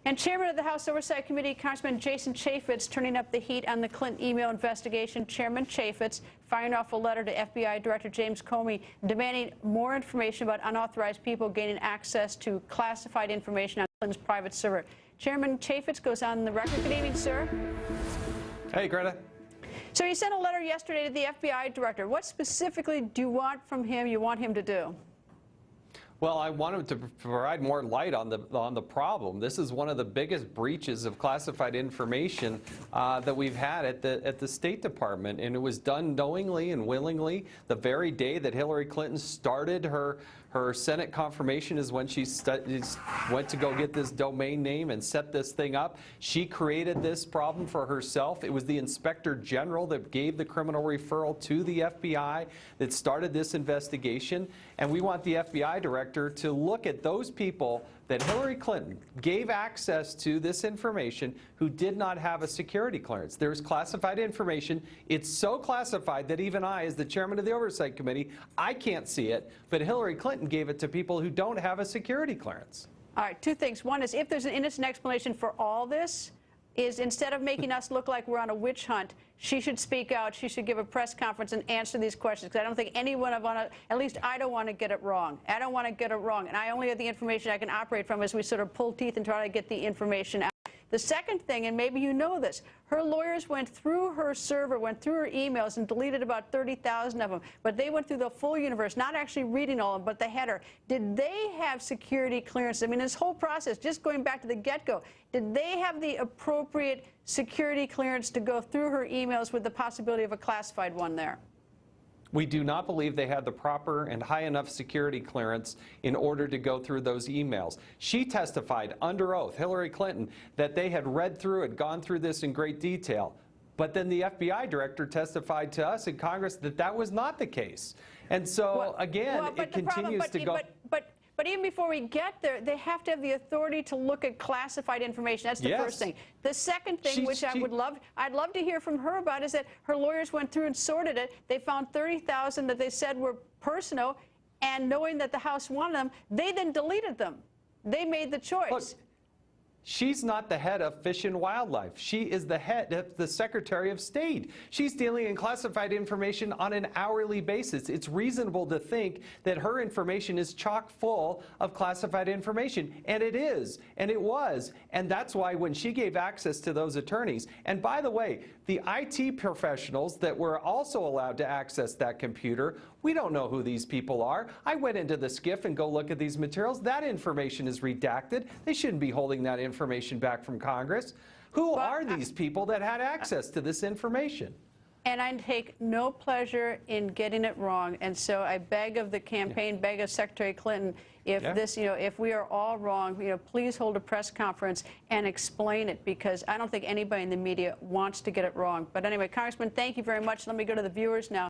And Chairman of the House Oversight Committee, Congressman Jason Chaffetz, turning up the heat on the Clinton email investigation. Chairman Chaffetz firing off a letter to FBI Director James Comey demanding more information about unauthorized people gaining access to classified information on Clinton's private server. Chairman Chaffetz goes on the record. Good evening, sir. Hey, Greta. So you sent a letter yesterday to the FBI Director. What specifically do you want from him, you want him to do? Well, I want him to provide more light on the problem. This is one of the biggest breaches of classified information that we've had at the State Department, and it was done knowingly and willingly. The very day that Hillary Clinton started her Senate confirmation is when she went to go get this domain name and set this thing up. She created this problem for herself. It was the Inspector General that gave the criminal referral to the FBI that started this investigation, and we want the FBI Director to look at those people that Hillary Clinton gave access to this information who did not have a security clearance. There's classified information. It's so classified that even I, as the chairman of the Oversight Committee, I can't see it, but Hillary Clinton gave it to people who don't have a security clearance. All right, two things. One is, if there's an innocent explanation for all this, is instead of making us look like we're on a witch hunt, she should speak out. She should give a press conference and answer these questions, because I don't think anyone at least I don't want to get it wrong. I don't want to get it wrong, and I only have the information I can operate from as we sort of pull teeth and try to get the information out. The second thing, and maybe you know this, her lawyers went through her server, went through her emails and deleted about 30,000 of them. But they went through the full universe, not actually reading all of them, but the header. Did they have security clearance? I mean, this whole process, just going back to the get-go, did they have the appropriate security clearance to go through her emails with the possibility of a classified one there? We do not believe they had the proper and high enough security clearance in order to go through those emails. She testified under oath, Hillary Clinton, that they had read through it, gone through this in great detail. But then the FBI Director testified to us in Congress that that was not the case. And so, it continues to go. But even before we get there, they have to have the authority to look at classified information. That's the first thing. The second thing, which I'd love to hear from her about, is that her lawyers went through and sorted it. They found 30,000 that they said were personal, and knowing that the House wanted them, they then deleted them. They made the choice. Look, she's not the head of Fish and Wildlife. She is the head of the Secretary of State. She's dealing in classified information on an hourly basis. It's reasonable to think that her information is chock full of classified information. And it is, and it was. And that's why when she gave access to those attorneys, and by the way, the IT professionals that were also allowed to access that computer, we don't know who these people are. I went into the SCIF and go look at these materials. That information is redacted. They shouldn't be holding that information back from Congress. Who are these people that had access to this information? And I take no pleasure in getting it wrong. And so I beg of the campaign, beg of Secretary Clinton, if this, if we are all wrong, please hold a press conference and explain it, because I don't think anybody in the media wants to get it wrong. But anyway, Congressman, thank you very much. Let me go to the viewers now.